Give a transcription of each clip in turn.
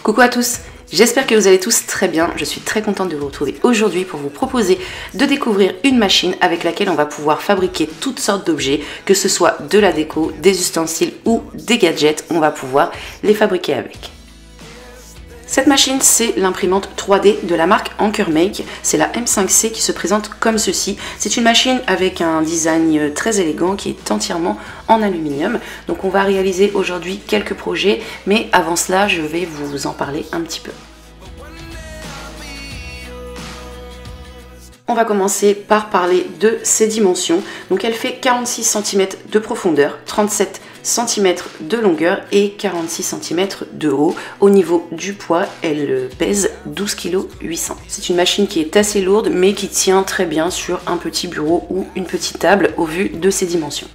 Coucou à tous, j'espère que vous allez tous très bien. Je suis très contente de vous retrouver aujourd'hui pour vous proposer de découvrir une machine avec laquelle on va pouvoir fabriquer toutes sortes d'objets, que ce soit de la déco, des ustensiles ou des gadgets, on va pouvoir les fabriquer avec. Cette machine, c'est l'imprimante 3D de la marque Ankermake. C'est la M5C qui se présente comme ceci. C'est une machine avec un design très élégant qui est entièrement en aluminium. Donc on va réaliser aujourd'hui quelques projets, mais avant cela, je vais vous en parler un petit peu. On va commencer par parler de ses dimensions. Donc elle fait 46 cm de profondeur, 37 cm de longueur et 46 cm de haut. Au niveau du poids, elle pèse 12 kg 800. C'est une machine qui est assez lourde mais qui tient très bien sur un petit bureau ou une petite table au vu de ses dimensions.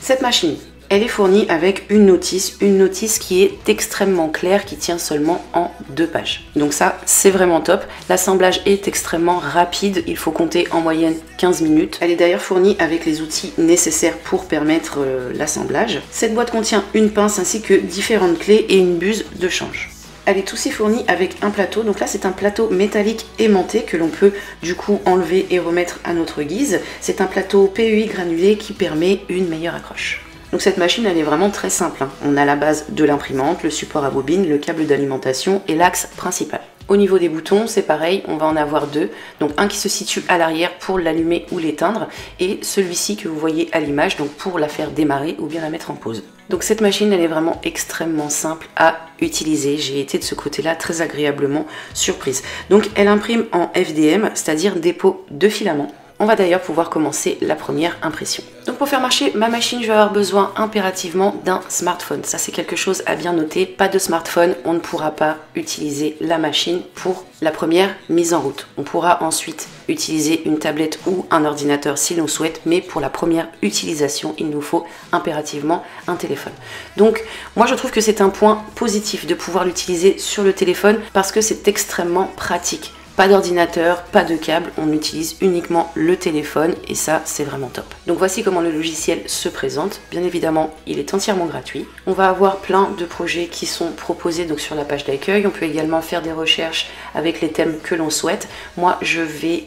Cette machine, elle est fournie avec une notice qui est extrêmement claire, qui tient seulement en 2 pages. Donc ça, c'est vraiment top. L'assemblage est extrêmement rapide, il faut compter en moyenne 15 minutes. Elle est d'ailleurs fournie avec les outils nécessaires pour permettre l'assemblage. Cette boîte contient une pince ainsi que différentes clés et une buse de change. Elle est aussi fournie avec un plateau, donc là c'est un plateau métallique aimanté que l'on peut du coup enlever et remettre à notre guise. C'est un plateau PEI granulé qui permet une meilleure accroche. Donc cette machine, elle est vraiment très simple. On a la base de l'imprimante, le support à bobine, le câble d'alimentation et l'axe principal. Au niveau des boutons, c'est pareil, on va en avoir 2. Donc un qui se situe à l'arrière pour l'allumer ou l'éteindre et celui-ci que vous voyez à l'image, donc pour la faire démarrer ou bien la mettre en pause. Donc cette machine, elle est vraiment extrêmement simple à utiliser. J'ai été de ce côté-là très agréablement surprise. Donc elle imprime en FDM, c'est-à-dire dépôt de filament. On va d'ailleurs pouvoir commencer la première impression. Donc pour faire marcher ma machine, je vais avoir besoin impérativement d'un smartphone. Ça c'est quelque chose à bien noter. Pas de smartphone, on ne pourra pas utiliser la machine pour la première mise en route. On pourra ensuite utiliser une tablette ou un ordinateur si l'on souhaite, mais pour la première utilisation, il nous faut impérativement un téléphone. Donc moi je trouve que c'est un point positif de pouvoir l'utiliser sur le téléphone parce que c'est extrêmement pratique. Pas d'ordinateur, pas de câble, on utilise uniquement le téléphone et ça c'est vraiment top. Donc voici comment le logiciel se présente. Bien évidemment, il est entièrement gratuit. On va avoir plein de projets qui sont proposés donc sur la page d'accueil. On peut également faire des recherches avec les thèmes que l'on souhaite. Moi je vais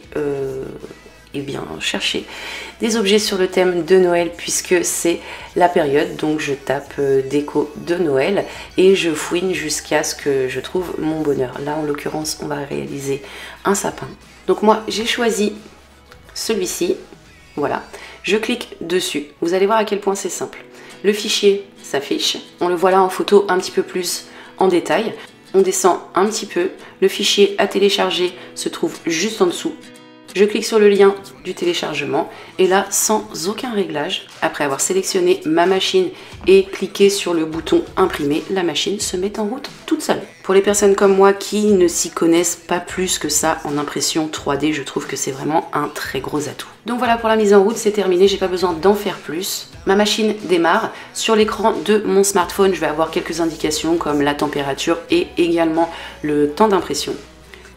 chercher des objets sur le thème de Noël puisque c'est la période, donc je tape déco de Noël et je fouine jusqu'à ce que je trouve mon bonheur. Là en l'occurrence on va réaliser un sapin. Donc moi j'ai choisi celui-ci, voilà, je clique dessus, vous allez voir à quel point c'est simple. Le fichier s'affiche, on le voit là en photo un petit peu plus en détail, on descend un petit peu, le fichier à télécharger se trouve juste en dessous. Je clique sur le lien du téléchargement et là, sans aucun réglage, après avoir sélectionné ma machine et cliqué sur le bouton imprimer, la machine se met en route toute seule. Pour les personnes comme moi qui ne s'y connaissent pas plus que ça en impression 3D, je trouve que c'est vraiment un très gros atout. Donc voilà, pour la mise en route, c'est terminé, j'ai pas besoin d'en faire plus. Ma machine démarre. Sur l'écran de mon smartphone, je vais avoir quelques indications comme la température et également le temps d'impression.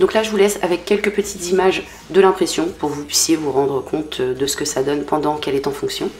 Donc là je vous laisse avec quelques petites images de l'impression pour que vous puissiez vous rendre compte de ce que ça donne pendant qu'elle est en fonction.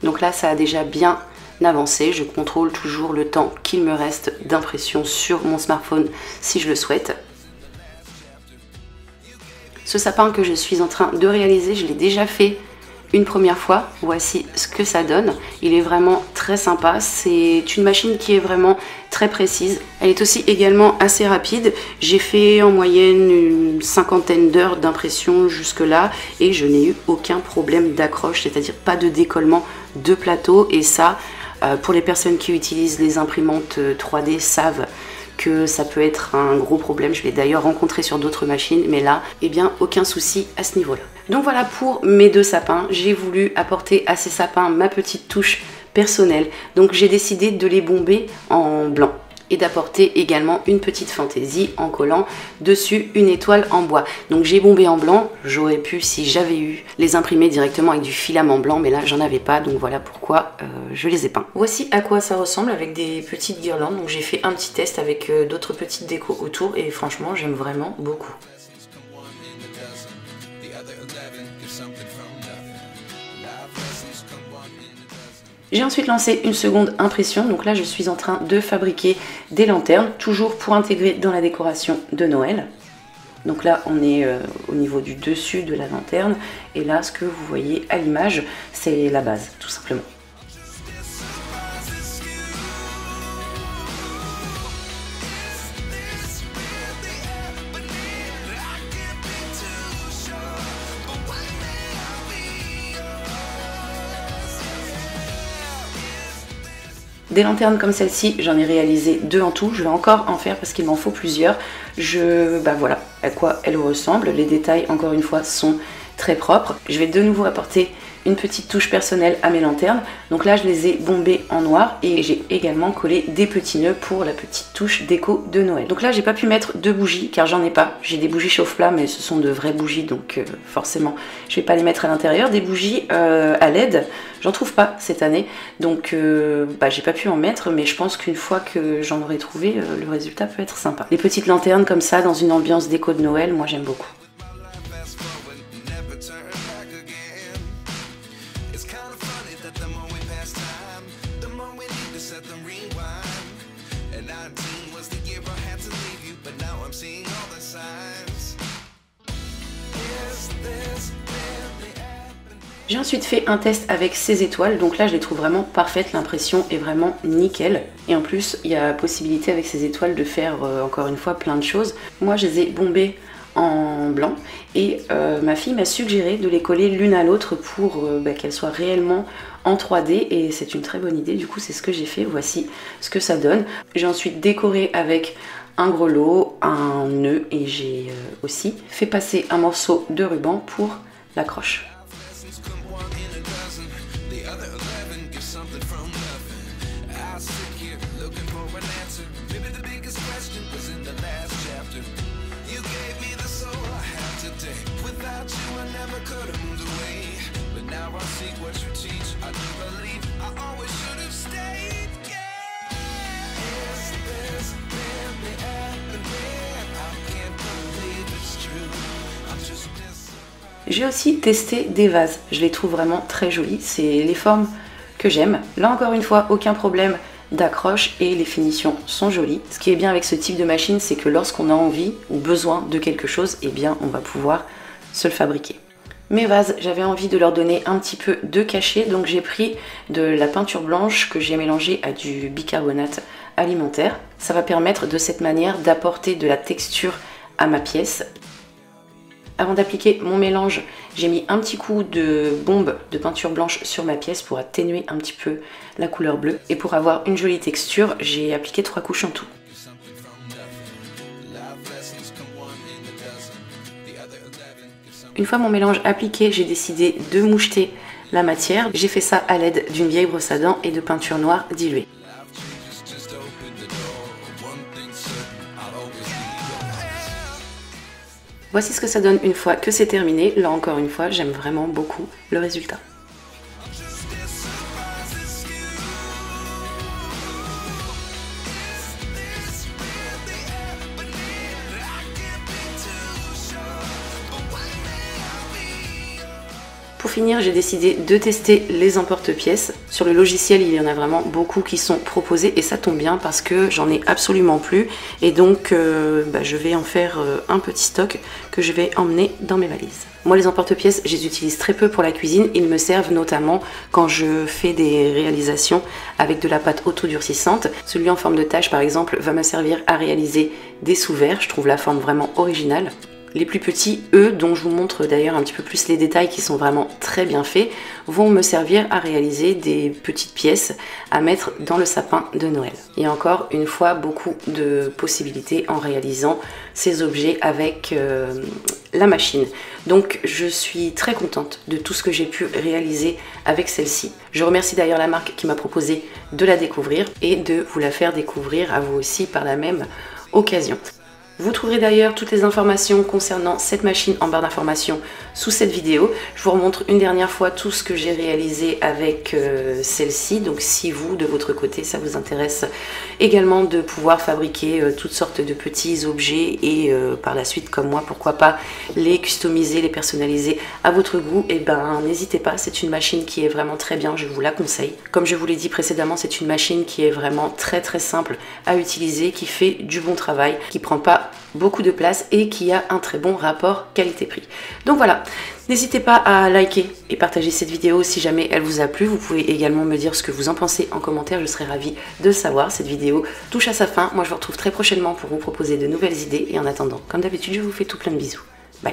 Donc là, ça a déjà bien avancé. Je contrôle toujours le temps qu'il me reste d'impression sur mon smartphone si je le souhaite. Ce sapin que je suis en train de réaliser, je l'ai déjà fait une première fois. Voici ce que ça donne. Il est vraiment très sympa. C'est une machine qui est vraiment très précise. Elle est aussi également assez rapide. J'ai fait en moyenne une 50aine d'heures d'impression jusque là et je n'ai eu aucun problème d'accroche, c'est-à-dire pas de décollement de plateau. Et ça, pour les personnes qui utilisent les imprimantes 3D savent que ça peut être un gros problème. Je l'ai d'ailleurs rencontré sur d'autres machines, mais là, eh bien, aucun souci à ce niveau-là. Donc voilà pour mes 2 sapins. J'ai voulu apporter à ces sapins ma petite touche personnelle. Donc j'ai décidé de les bomber en blanc. et d'apporter également une petite fantaisie en collant dessus une étoile en bois. Donc j'ai bombé en blanc, j'aurais pu si j'avais eu les imprimer directement avec du filament blanc, mais là j'en avais pas, donc voilà pourquoi je les ai peints. Voici à quoi ça ressemble avec des petites guirlandes. Donc j'ai fait un petit test avec d'autres petites décos autour et franchement j'aime vraiment beaucoup. J'ai ensuite lancé une seconde impression, donc là je suis en train de fabriquer des lanternes, toujours pour intégrer dans la décoration de Noël. Donc là on est au niveau du dessus de la lanterne, et là ce que vous voyez à l'image, c'est la base tout simplement. Des lanternes comme celle-ci, j'en ai réalisé 2 en tout, je vais encore en faire parce qu'il m'en faut plusieurs. Voilà à quoi elles ressemblent, les détails encore une fois sont très propres. Je vais de nouveau apporter une petite touche personnelle à mes lanternes. Donc là je les ai bombées en noir et j'ai également collé des petits nœuds pour la petite touche déco de Noël. Donc là j'ai pas pu mettre de bougies car j'en ai pas. J'ai des bougies chauffe-plat mais ce sont de vraies bougies donc forcément je vais pas les mettre à l'intérieur. Des bougies à LED, j'en trouve pas cette année donc j'ai pas pu en mettre, mais je pense qu'une fois que j'en aurai trouvé le résultat peut être sympa. Les petites lanternes comme ça dans une ambiance déco de Noël, moi j'aime beaucoup. J'ai ensuite fait un test avec ces étoiles, donc là je les trouve vraiment parfaites, l'impression est vraiment nickel. Et en plus il y a possibilité avec ces étoiles de faire encore une fois plein de choses. Moi je les ai bombées en blanc et ma fille m'a suggéré de les coller l'une à l'autre pour qu'elles soient réellement en 3D et c'est une très bonne idée, du coup c'est ce que j'ai fait, voici ce que ça donne. J'ai ensuite décoré avec un grelot, un nœud et j'ai aussi fait passer un morceau de ruban pour l'accroche. J'ai aussi testé des vases, je les trouve vraiment très jolis, c'est les formes que j'aime. Là encore une fois, aucun problème d'accroche et les finitions sont jolies. Ce qui est bien avec ce type de machine, c'est que lorsqu'on a envie ou besoin de quelque chose, eh bien on va pouvoir se le fabriquer. Mes vases, j'avais envie de leur donner un petit peu de cachet, donc j'ai pris de la peinture blanche que j'ai mélangée à du bicarbonate alimentaire. Ça va permettre de cette manière d'apporter de la texture à ma pièce. Avant d'appliquer mon mélange, j'ai mis un petit coup de bombe de peinture blanche sur ma pièce pour atténuer un petit peu la couleur bleue. Et pour avoir une jolie texture, j'ai appliqué 3 couches en tout. Une fois mon mélange appliqué, j'ai décidé de moucheter la matière. J'ai fait ça à l'aide d'une vieille brosse à dents et de peinture noire diluée. Voici ce que ça donne une fois que c'est terminé. Là encore une fois, j'aime vraiment beaucoup le résultat. Pour finir, j'ai décidé de tester les emporte-pièces. Sur le logiciel, il y en a vraiment beaucoup qui sont proposés et ça tombe bien parce que j'en ai absolument plus. Et donc, je vais en faire un petit stock que je vais emmener dans mes valises. Moi, les emporte-pièces, je les utilise très peu pour la cuisine. Ils me servent notamment quand je fais des réalisations avec de la pâte autodurcissante. Celui en forme de tache, par exemple, va me servir à réaliser des sous-verres. Je trouve la forme vraiment originale. Les plus petits, eux, dont je vous montre d'ailleurs un petit peu plus les détails qui sont vraiment très bien faits, vont me servir à réaliser des petites pièces à mettre dans le sapin de Noël. Il y a encore une fois beaucoup de possibilités en réalisant ces objets avec la machine. Donc je suis très contente de tout ce que j'ai pu réaliser avec celle-ci. Je remercie d'ailleurs la marque qui m'a proposé de la découvrir et de vous la faire découvrir à vous aussi par la même occasion. Vous trouverez d'ailleurs toutes les informations concernant cette machine en barre d'informations sous cette vidéo. Je vous remontre une dernière fois tout ce que j'ai réalisé avec celle-ci. Donc si vous, de votre côté, ça vous intéresse également de pouvoir fabriquer toutes sortes de petits objets et par la suite, comme moi, pourquoi pas les customiser, les personnaliser à votre goût, et ben n'hésitez pas, c'est une machine qui est vraiment très bien, je vous la conseille. Comme je vous l'ai dit précédemment, c'est une machine qui est vraiment très simple à utiliser, qui fait du bon travail, qui prend pas beaucoup de place et qui a un très bon rapport qualité-prix. Donc voilà, n'hésitez pas à liker et partager cette vidéo si jamais elle vous a plu. Vous pouvez également me dire ce que vous en pensez en commentaire, je serais ravie de le savoir. Cette vidéo touche à sa fin, moi je vous retrouve très prochainement pour vous proposer de nouvelles idées et en attendant, comme d'habitude, je vous fais tout plein de bisous. Bye.